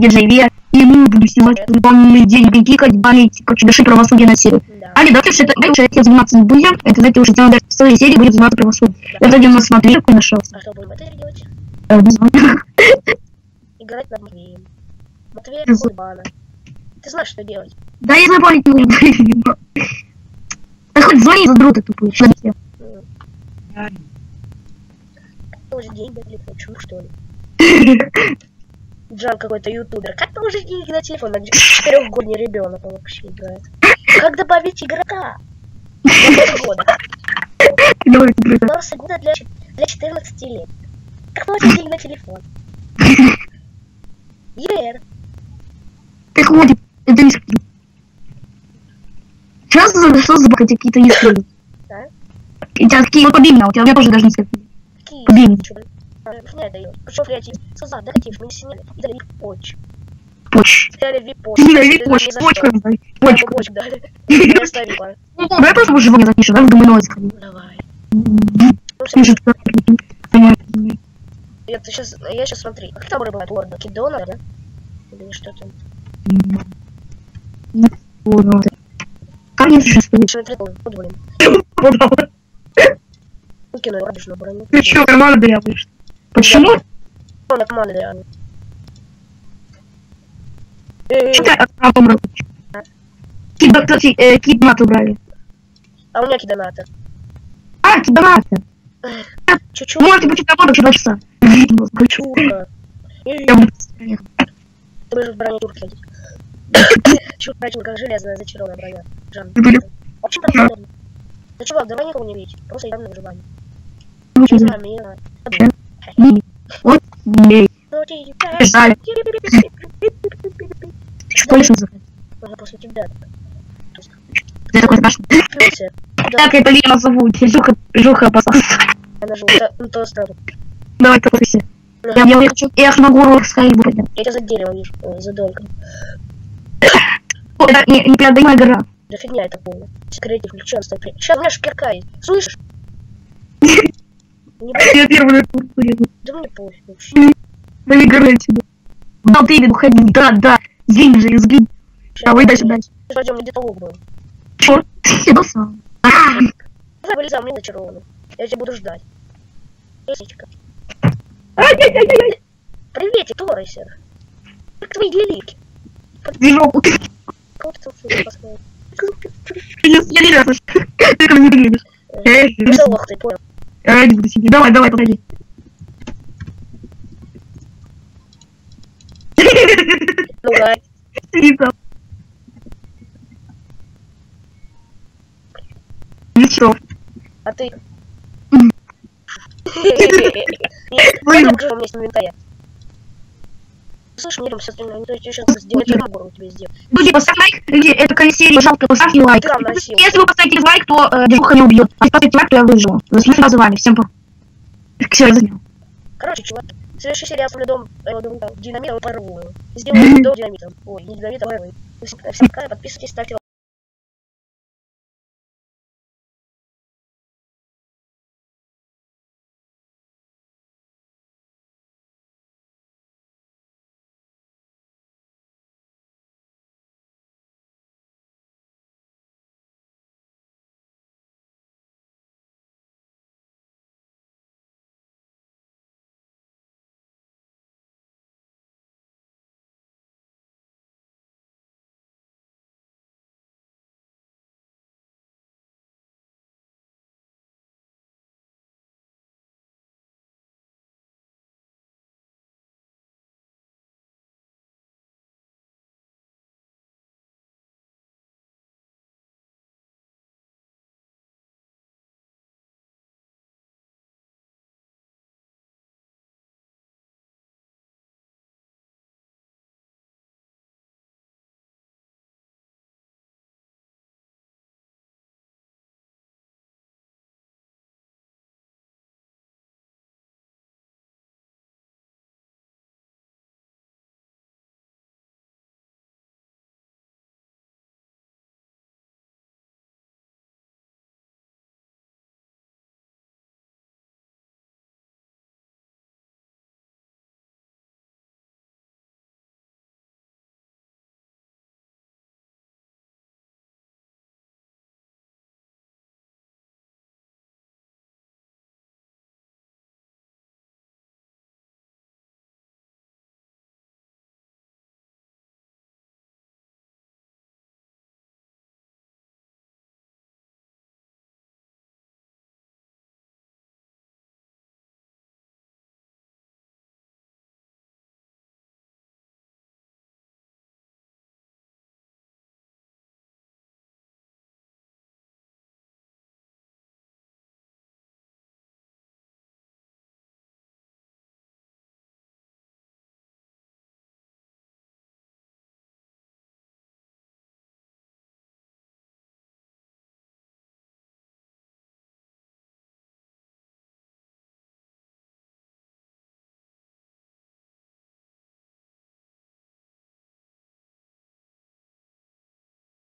диджей, и ему буду снимать рекламные деньги, кликать, банить, короче, души правосудия на серию. Да. Давайте уже этим заниматься не будем, это знаете, уже сделаем в своей серии, будем заниматься правосудием. Я вроде у нас Матвей какой нашелся. А что будем это делать? Не знаю. Играть над Матвеем. Матвея Курбана. Ты знаешь, что делать? Да, я забанить не буду. Да хоть звони, задруты тупые, что ты Положить деньги на телефон, чему что ли? Джан какой-то ютубер. Как положить деньги на телефон? 4-годний ребенок вообще играет. Как добавить игрока? 4 года. Норса года для 14 лет. Как положить деньги на телефон? Ер. Ты хватит, это не скрипт. Что за какие-то истории? Да? У тебя такие, вот побей меня, у тебя тоже даже не скрипт. Какие? Побей меня. Фигня дает. Причем креатив. Созад, да креатив, мы не сняли. И дали поч. Поч. Дали вип-поч. Поч, почка. Поч дали. Я оставила. Ну, давай просто уже живое запишем, давай в домино сходим. Давай. Я сейчас смотри. Как там бывает Лорда? Кидона, да? Или что там? Как я сейчас стоит? Смотри, подволим. Выкину радужную броню. Ты чё, карманы дряпаешь? Почему? Он на команду реально. Что ты от Омра? Киднат убрали. А у меня кидоната. А, кидната. Чуть-чуть. Можете быть работать 2 часа. Чурка. Я буду... Ты будешь в броне турки. Чурка, железная, зачарованная броня. Жан. А почему там удобно? Да чувак, давай никого не бить. Просто я на выживание. Не знаю, мило. Вот, не. Жаль. Ты что лишь называешь? Можно после тебя. Ты такой страшный. Так, это Лена зовут. Жуха опасался. Я нажал. Ну, то сразу. Давай, топайся. Я хочу эх на гору Скайбу поднять. Я тебя за деревом вижу, за домком. Это не преодолимая гора. Да фигня это полная. Секретик включен, стой. Сейчас у меня шкирка есть. Слышишь? Я первый на курс еду. Да мне пофиг вообще. Да не горы отсюда. Да, ты иди, уходи. Да. Сгинь же, сгинь. Давай дальше. Пойдем, где-то лук был. Чё? Я был сам. Давай вылезай, мне зачарованный. Я тебя буду ждать. Лисичка. Ай-яй-яй-яй. Приветик, Торресер. Как твои делики? Движок. Кого ты тут поставил? Я не рядом. Ты ко мне не любишь. Ты лох, ты понял. Я не буду сидеть. Давай, подойди. Ну да. Сиди там. Ничего. А ты? Нет, я покажу, у меня есть инвентарь. Слышь, мне там все остальное, не то сейчас сделать набор у тебя сделать. Люди, поставь лайк, люди, это такая серия, жалко, поставьте лайк. Если вы поставите лайк, то Дежуха не убьет. А если поставите лайк, то я выживу. Смотрим за вами, всем пока. Все, я занял. Короче, чувак, в следующей серии я оставлю дом динамитом и порву его. Сделаю дом динамитом. Ой, не динамитом, а всем подписывайтесь, ставьте лайк.